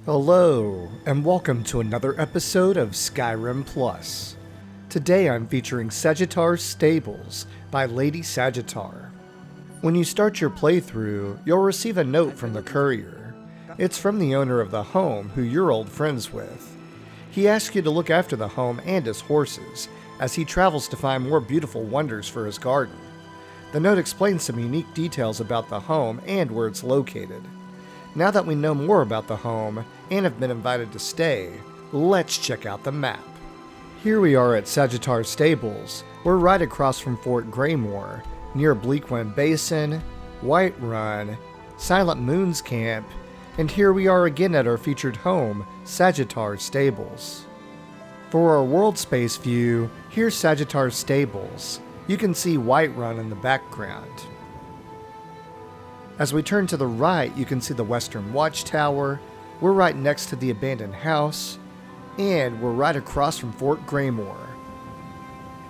Hello, and welcome to another episode of Skyrim Plus. Today I'm featuring Sagitar Stables by Lady Sagitar. When you start your playthrough, you'll receive a note from the courier. It's from the owner of the home who you're old friends with. He asks you to look after the home and his horses, as he travels to find more beautiful wonders for his garden. The note explains some unique details about the home and where it's located. Now that we know more about the home and have been invited to stay, let's check out the map. Here we are at Sagitar Stables. We're right across from Fort Greymore, near Bleakwind Basin, Whiterun, Silent Moon's camp, and here we are again at our featured home, Sagitar Stables. For our world space view, here's Sagitar Stables. You can see Whiterun in the background. As we turn to the right, you can see the Western Watchtower. We're right next to the abandoned house, and we're right across from Fort Greymore.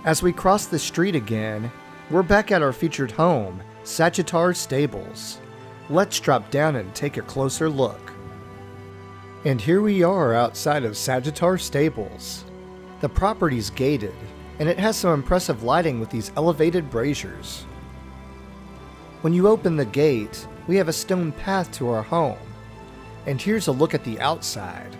As we cross the street again, we're back at our featured home, Sagitar Stables. Let's drop down and take a closer look. And here we are outside of Sagitar Stables. The property's gated, and it has some impressive lighting with these elevated braziers. When you open the gate, we have a stone path to our home. And here's a look at the outside.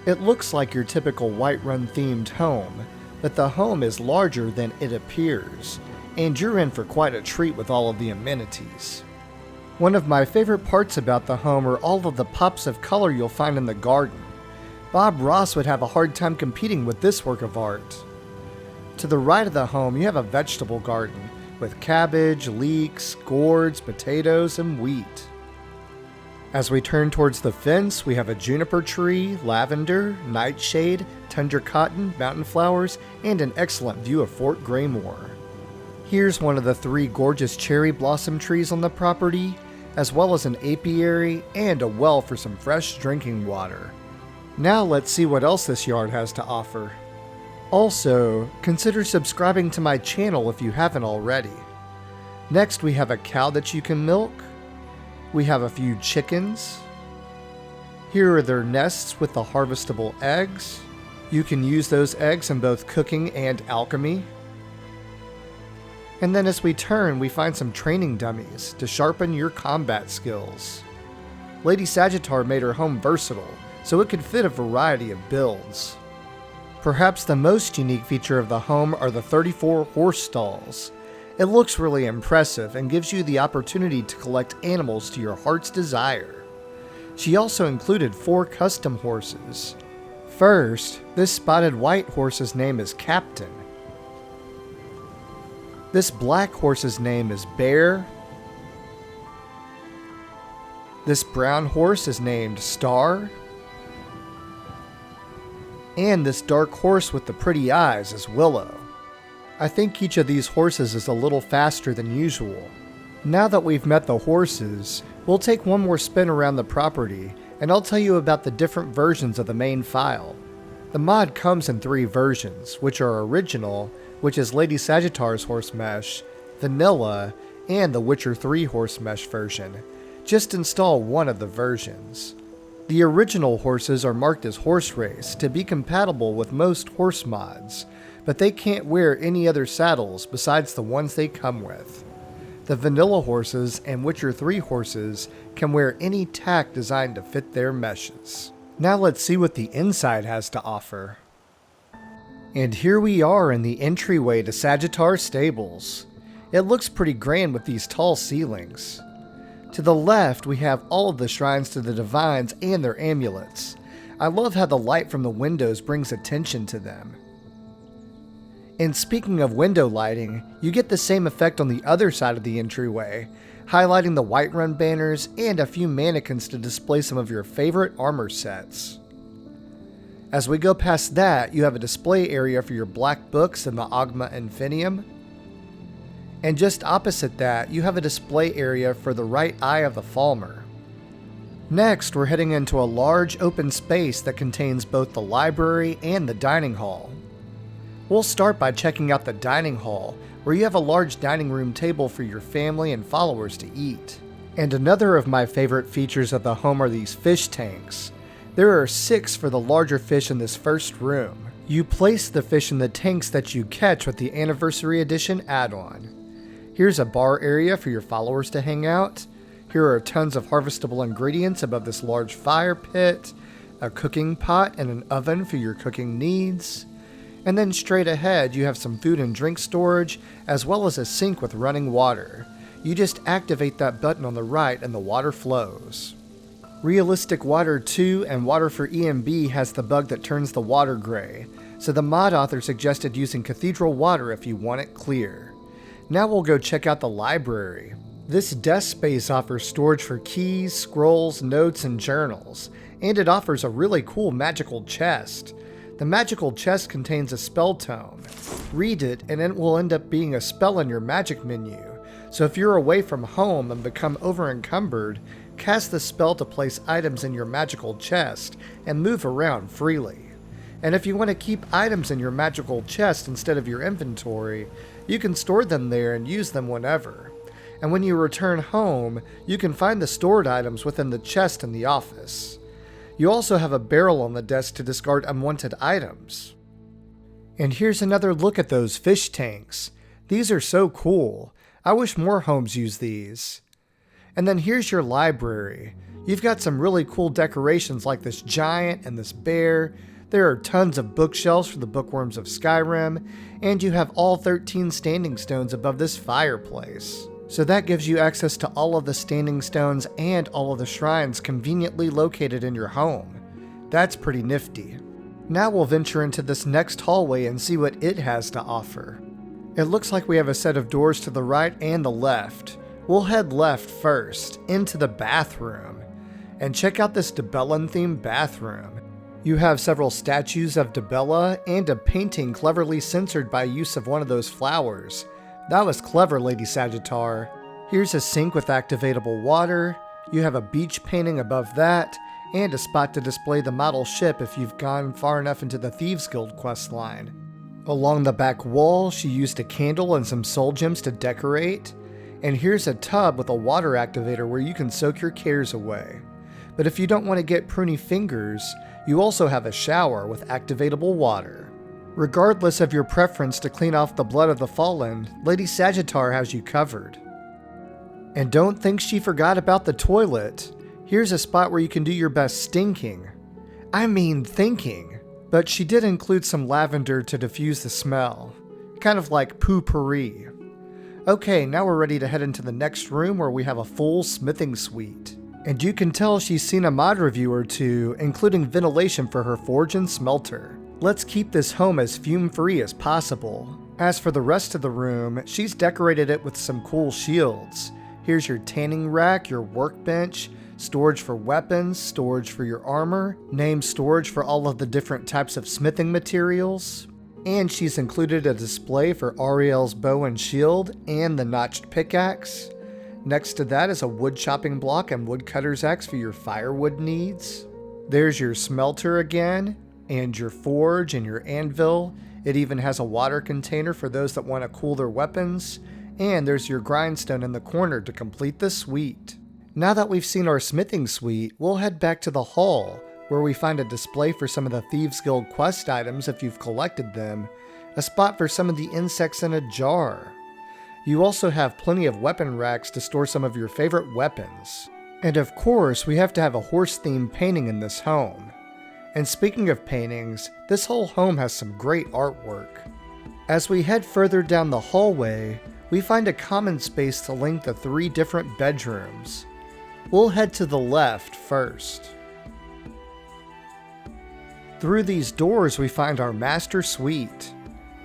It looks like your typical Whiterun themed home, but the home is larger than it appears, and you're in for quite a treat with all of the amenities. One of my favorite parts about the home are all of the pops of color you'll find in the garden. Bob Ross would have a hard time competing with this work of art. To the right of the home, you have a vegetable garden, with cabbage, leeks, gourds, potatoes, and wheat. As we turn towards the fence, we have a juniper tree, lavender, nightshade, tundra cotton, mountain flowers, and an excellent view of Fort Greymore. Here's one of the 3 gorgeous cherry blossom trees on the property, as well as an apiary and a well for some fresh drinking water. Now let's see what else this yard has to offer. Also, consider subscribing to my channel if you haven't already. Next, we have a cow that you can milk. We have a few chickens. Here are their nests with the harvestable eggs. You can use those eggs in both cooking and alchemy. And then as we turn, we find some training dummies to sharpen your combat skills. Lady Sagitar made her home versatile, so it could fit a variety of builds. Perhaps the most unique feature of the home are the 34 horse stalls. It looks really impressive and gives you the opportunity to collect animals to your heart's desire. She also included 4 custom horses. First, this spotted white horse's name is Captain. This black horse's name is Bear. This brown horse is named Star. And this dark horse with the pretty eyes is Willow. I think each of these horses is a little faster than usual. Now that we've met the horses, we'll take one more spin around the property, and I'll tell you about the different versions of the main file. The mod comes in 3 versions, which are Original, which is Lady Sagitar's horse mesh, Vanilla, and the Witcher 3 horse mesh version. Just install one of the versions. The original horses are marked as horse race to be compatible with most horse mods, but they can't wear any other saddles besides the ones they come with. The vanilla horses and Witcher 3 horses can wear any tack designed to fit their meshes. Now let's see what the inside has to offer. And here we are in the entryway to Sagitar Stables. It looks pretty grand with these tall ceilings. To the left, we have all of the shrines to the divines and their amulets. I love how the light from the windows brings attention to them. And speaking of window lighting, you get the same effect on the other side of the entryway, highlighting the Whiterun banners and a few mannequins to display some of your favorite armor sets. As we go past that, you have a display area for your black books and the Agma Infinium. And just opposite that, you have a display area for the right eye of the Falmer. Next, we're heading into a large open space that contains both the library and the dining hall. We'll start by checking out the dining hall, where you have a large dining room table for your family and followers to eat. And another of my favorite features of the home are these fish tanks. There are 6 for the larger fish in this first room. You place the fish in the tanks that you catch with the Anniversary Edition add-on. Here's a bar area for your followers to hang out. Here are tons of harvestable ingredients above this large fire pit, a cooking pot and an oven for your cooking needs. And then straight ahead you have some food and drink storage, as well as a sink with running water. You just activate that button on the right and the water flows. Realistic Water 2 and Water for EMB has the bug that turns the water gray, so the mod author suggested using Cathedral water if you want it clear. Now we'll go check out the library. This desk space offers storage for keys, scrolls, notes, and journals, and it offers a really cool magical chest. The magical chest contains a spell tome. Read it and it will end up being a spell in your magic menu, so if you're away from home and become over-encumbered, cast the spell to place items in your magical chest and move around freely. And if you want to keep items in your magical chest instead of your inventory, you can store them there and use them whenever. And when you return home, you can find the stored items within the chest in the office. You also have a barrel on the desk to discard unwanted items. And here's another look at those fish tanks. These are so cool. I wish more homes use these. And then here's your library. You've got some really cool decorations like this giant and this bear. There are tons of bookshelves for the bookworms of Skyrim, and you have all 13 standing stones above this fireplace. So that gives you access to all of the standing stones and all of the shrines conveniently located in your home. That's pretty nifty. Now we'll venture into this next hallway and see what it has to offer. It looks like we have a set of doors to the right and the left. We'll head left first, into the bathroom. And check out this Dibellan-themed bathroom. You have several statues of Dibella and a painting cleverly censored by use of one of those flowers. That was clever, Lady Sagitar. Here's a sink with activatable water. You have a beach painting above that, and a spot to display the model ship if you've gone far enough into the Thieves Guild questline. Along the back wall, she used a candle and some soul gems to decorate. And here's a tub with a water activator where you can soak your cares away. But if you don't want to get pruny fingers, you also have a shower with activatable water. Regardless of your preference to clean off the blood of the fallen, Lady Sagitar has you covered. And don't think she forgot about the toilet. Here's a spot where you can do your best stinking. I mean thinking. But she did include some lavender to diffuse the smell. Kind of like poo-pourri. Okay, now we're ready to head into the next room where we have a full smithing suite. And you can tell she's seen a mod review or two, including ventilation for her forge and smelter. Let's keep this home as fume-free as possible. As for the rest of the room, she's decorated it with some cool shields. Here's your tanning rack, your workbench, storage for weapons, storage for your armor, named storage for all of the different types of smithing materials. And she's included a display for Ariel's bow and shield and the notched pickaxe. Next to that is a wood chopping block and woodcutter's axe for your firewood needs. There's your smelter again, and your forge and your anvil. It even has a water container for those that want to cool their weapons. And there's your grindstone in the corner to complete the suite. Now that we've seen our smithing suite, we'll head back to the hall, where we find a display for some of the Thieves Guild quest items if you've collected them, a spot for some of the insects in a jar. You also have plenty of weapon racks to store some of your favorite weapons. And of course, we have to have a horse-themed painting in this home. And speaking of paintings, this whole home has some great artwork. As we head further down the hallway, we find a common space to link the 3 different bedrooms. We'll head to the left first. Through these doors we find our master suite.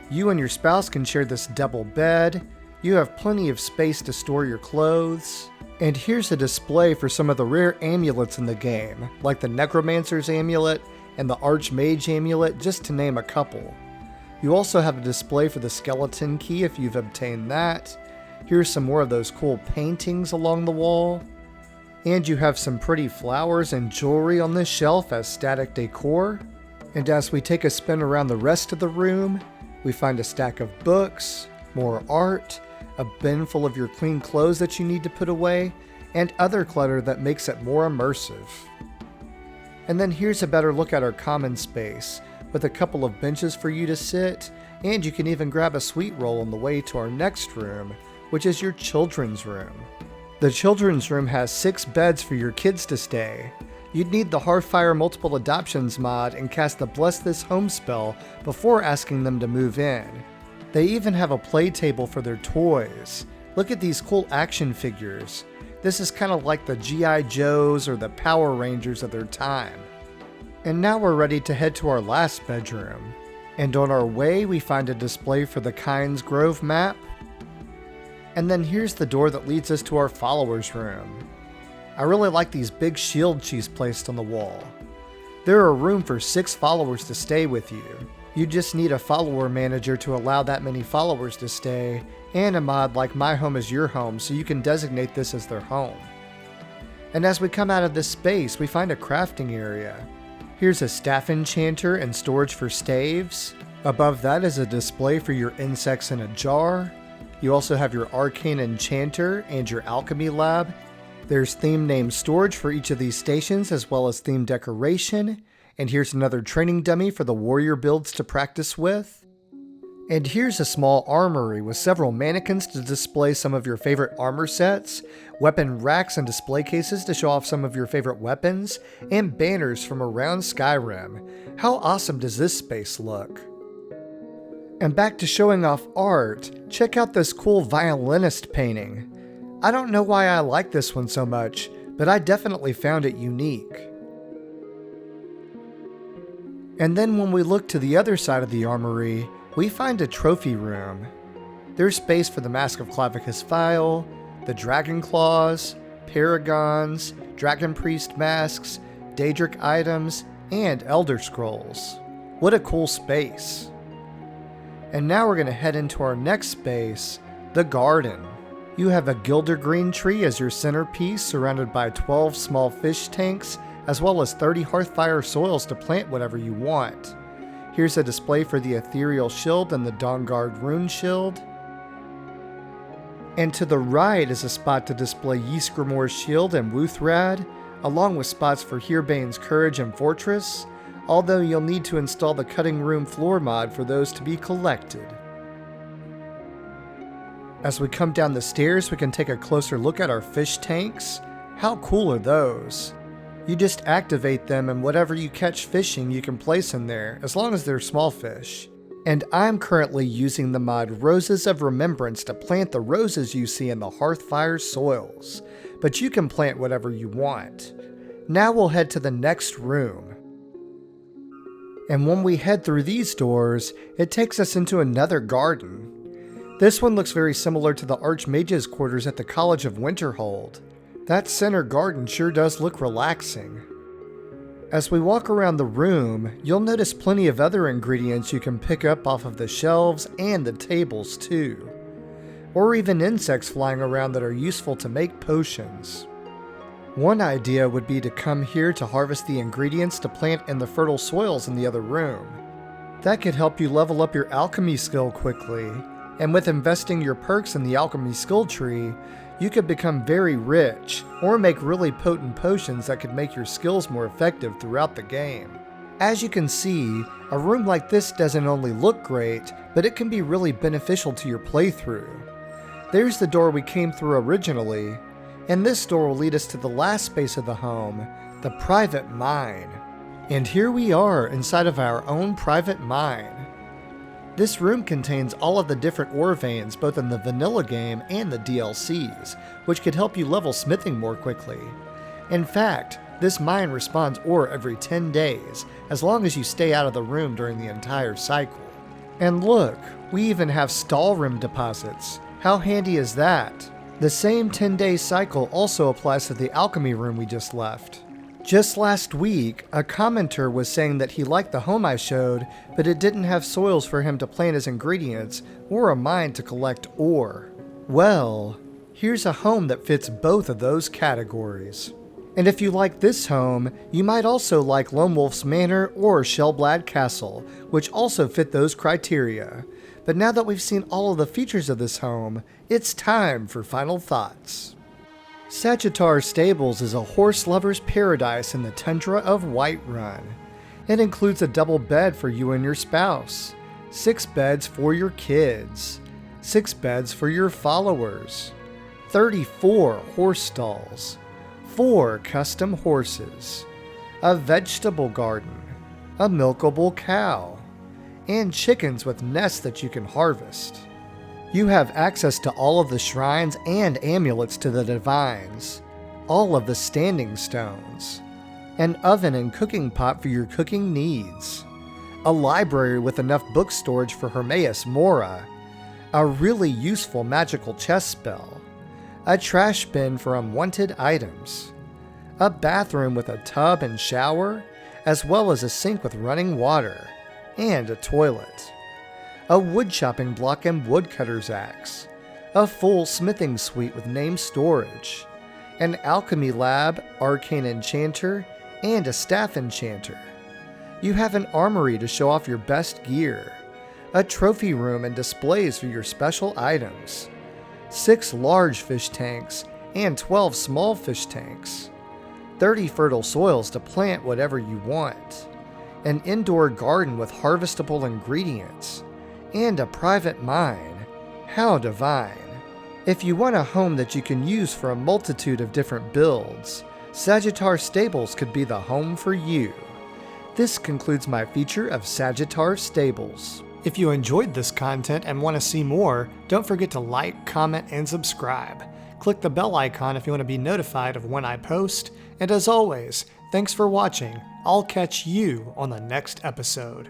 You and your spouse can share this double bed. You have plenty of space to store your clothes. And here's a display for some of the rare amulets in the game, like the Necromancer's Amulet and the Archmage Amulet, just to name a couple. You also have a display for the Skeleton Key if you've obtained that. Here's some more of those cool paintings along the wall. And you have some pretty flowers and jewelry on this shelf as static decor. And as we take a spin around the rest of the room, we find a stack of books, more art, a bin full of your clean clothes that you need to put away, and other clutter that makes it more immersive. And then here's a better look at our common space, with a couple of benches for you to sit, and you can even grab a sweet roll on the way to our next room, which is your children's room. The children's room has 6 beds for your kids to stay. You'd need the Hearthfire Multiple Adoptions mod and cast the Bless This Home spell before asking them to move in. They even have a play table for their toys. Look at these cool action figures. This is kind of like the G.I. Joes or the Power Rangers of their time. And now we're ready to head to our last bedroom. And on our way we find a display for the Kynes Grove map. And then here's the door that leads us to our followers' room. I really like these big shields she's placed on the wall. There are room for 6 followers to stay with you. You just need a follower manager to allow that many followers to stay, and a mod like My Home is Your Home so you can designate this as their home. And as we come out of this space, we find a crafting area. Here's a staff enchanter and storage for staves. Above that is a display for your insects in a jar. You also have your arcane enchanter and your alchemy lab. There's theme name storage for each of these stations as well as theme decoration. And here's another training dummy for the warrior builds to practice with. And here's a small armory with several mannequins to display some of your favorite armor sets, weapon racks and display cases to show off some of your favorite weapons, and banners from around Skyrim. How awesome does this space look? And back to showing off art, check out this cool violinist painting. I don't know why I like this one so much, but I definitely found it unique. And then when we look to the other side of the armory, we find a trophy room. There's space for the Mask of Clavicus File, the Dragon Claws, Paragons, Dragon Priest masks, Daedric items, and Elder Scrolls. What a cool space. And now we're going to head into our next space, the garden. You have a Gildergreen tree as your centerpiece, surrounded by 12 small fish tanks, as well as 30 Hearthfire soils to plant whatever you want. Here's a display for the Ethereal Shield and the Dawnguard Rune Shield. And to the right is a spot to display Ysgrimmor's Shield and Wuthrad, along with spots for Herebane's Courage and Fortress, although you'll need to install the Cutting Room Floor mod for those to be collected. As we come down the stairs, we can take a closer look at our fish tanks. How cool are those? You just activate them and whatever you catch fishing you can place in there, as long as they're small fish. And I'm currently using the mod Roses of Remembrance to plant the roses you see in the Hearthfire soils, but you can plant whatever you want. Now we'll head to the next room. And when we head through these doors, it takes us into another garden. This one looks very similar to the Archmage's quarters at the College of Winterhold. That center garden sure does look relaxing. As we walk around the room, you'll notice plenty of other ingredients you can pick up off of the shelves and the tables too. Or even insects flying around that are useful to make potions. One idea would be to come here to harvest the ingredients to plant in the fertile soils in the other room. That could help you level up your alchemy skill quickly, and with investing your perks in the alchemy skill tree, you could become very rich, or make really potent potions that could make your skills more effective throughout the game. As you can see, a room like this doesn't only look great, but it can be really beneficial to your playthrough. There's the door we came through originally, and this door will lead us to the last space of the home, the private mine. And here we are inside of our own private mine. This room contains all of the different ore veins both in the vanilla game and the DLCs, which could help you level smithing more quickly. In fact, this mine respawns ore every 10 days, as long as you stay out of the room during the entire cycle. And look, we even have Stalrim deposits. How handy is that? The same 10-day cycle also applies to the alchemy room we just left. Just last week, a commenter was saying that he liked the home I showed, but it didn't have soils for him to plant his ingredients, or a mine to collect ore. Well, here's a home that fits both of those categories. And if you like this home, you might also like Lone Wolf's Manor or Shellblad Castle, which also fit those criteria. But now that we've seen all of the features of this home, it's time for final thoughts. Sagitar Stables is a horse lover's paradise in the tundra of Whiterun. It includes a double bed for you and your spouse, 6 beds for your kids, 6 beds for your followers, 34 horse stalls, 4 custom horses, a vegetable garden, a milkable cow, and chickens with nests that you can harvest. You have access to all of the shrines and amulets to the divines, all of the standing stones, an oven and cooking pot for your cooking needs, a library with enough book storage for Hermaeus Mora, a really useful magical chest spell, a trash bin for unwanted items, a bathroom with a tub and shower, as well as a sink with running water, and a toilet, a woodchopping block and woodcutter's axe, a full smithing suite with name storage, an alchemy lab, arcane enchanter, and a staff enchanter. You have an armory to show off your best gear, a trophy room and displays for your special items, 6 large fish tanks and 12 small fish tanks, 30 fertile soils to plant whatever you want, an indoor garden with harvestable ingredients, and a private mine. How divine! If you want a home that you can use for a multitude of different builds, Sagitar Stables could be the home for you. This concludes my feature of Sagitar Stables. If you enjoyed this content and want to see more, don't forget to like, comment, and subscribe. Click the bell icon if you want to be notified of when I post, and as always, thanks for watching. I'll catch you on the next episode.